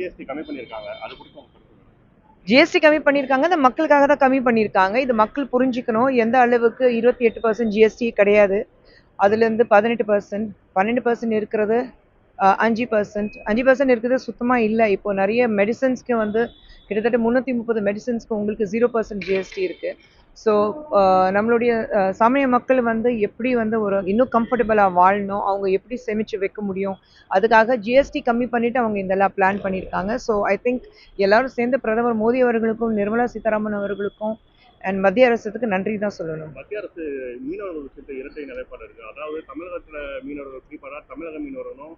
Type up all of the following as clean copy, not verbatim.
GST கம்மி பண்ணிருக்காங்க. அது குறித்து உங்க கருத்து என்ன? ஜிஎஸ்டி கம்மி பண்ணியிருக்காங்க, இந்த மக்களுக்காக தான் கம்மி பண்ணியிருக்காங்க. இது மக்கள் புரிஞ்சுக்கணும். எந்த அளவுக்கு 28% ஜிஎஸ்டி கிடையாது, அதுலேருந்து 18%, 12% இருக்கிறது 5%, 5% இருக்கிறது சுத்தமாக இல்லை. இப்போ நிறைய மெடிசன்ஸ்க்கு வந்து கிட்டத்தட்ட 330 மெடிசன்ஸ்க்கு உங்களுக்கு 0% ஜிஎஸ்டி இருக்குது. ஸோ நம்மளுடைய சாமானிய மக்கள் வந்து எப்படி வந்து ஒரு இன்னும் கம்ஃபர்டபுளாக வாழணும், அவங்க எப்படி சேமித்து வைக்க முடியும், அதுக்காக ஜிஎஸ்டி கம்மி பண்ணிவிட்டு அவங்க இதெல்லாம் பிளான் பண்ணியிருக்காங்க. ஸோ ஐ திங்க் எல்லாரும் சேர்ந்து பிரதமர் மோடி அவர்களுக்கும் நிர்மலா சீதாராமன் அவர்களுக்கும் அண்ட் மத்திய அரசுக்கு நன்றி தான் சொல்லணும். மத்திய அரசு மீனவர்கள் விஷயத்தை இரட்டை நிலைப்பாடு இருக்கு. அதாவது தமிழகத்துல மீனவர்கள் பிடிப்பதா தமிழக மீனவர்களும்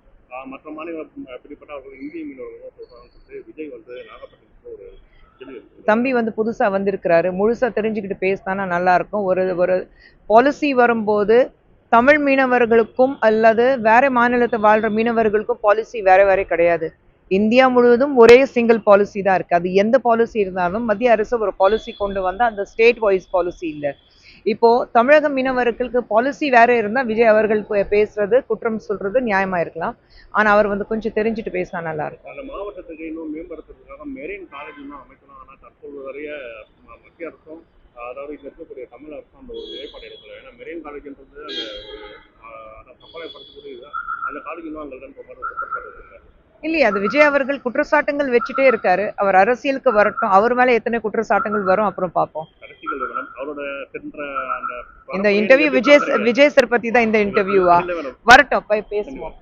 மற்ற மாநிலம் பிடிப்பதா அவர்கள் இந்திய மீனவர்களும் சொல்றாங்கன்னு சொல்லிட்டு விஜய் வந்து நாகப்பட்டினத்துக்கு ஒரு தம்பி வந்து புதுசா வந்திருக்கிறாரு, முழுசா தெரிஞ்சுக்கிட்டு பேசினா நல்லா இருக்கும். ஒரு பாலிசி வரும்போது தமிழ் மீனவர்களுக்கும் அல்லது வேற மாநிலத்தை வாழ்ற மீனவர்களுக்கும் பாலிசி வேற வேற கிடையாது. இந்தியா முழுவதும் ஒரே சிங்கிள் பாலிசி தான் இருக்கு. அது எந்த பாலிசி இருந்தாலும் மத்திய அரசு ஒரு பாலிசி கொண்டு வந்தா அந்த ஸ்டேட் வைஸ் பாலிசி இல்லை. இப்போ தமிழக மீனவர்களுக்கு பாலிசி வேற இருந்தா விஜய் அவர்கள் பேசுறது குற்றம் சொல்றது நியாயமா இருக்கலாம். ஆனா அவர் வந்து கொஞ்சம் தெரிஞ்சுட்டு பேசினா நல்லா இருக்கும். அந்த மாவட்டத்துக்கு இன்னும் மேம்படுத்துறதுக்காக மெரின் காலேஜ் இன்னும் அமைக்கலாம். ஆனா தற்போது வரைய மத்திய அரசும் அதாவது இங்க இருக்கக்கூடிய தமிழ் அரசும் அந்த ஒரு நிலைப்பாடு எடுக்கல. ஏன்னா மெரின் காலேஜ்ன்றது அந்த கப்பலை படுத்தக்கூடிய அந்த காலேஜ் இன்னும் அங்கே இல்லை. இல்லையா, அது விஜய் அவர்கள் குற்றச்சாட்டுகள் வச்சுட்டே இருக்காரு. அவர் அரசியலுக்கு வரட்டும், அவர் மேல எத்தனை குற்றச்சாட்டுகள் வரும் அப்புறம் பார்ப்போம். இந்த இன்டர்வியூ விஜய் சார் பத்தி தான் இந்த இன்டர்வியூவா வரட்டும், போய் பேசுவோம்.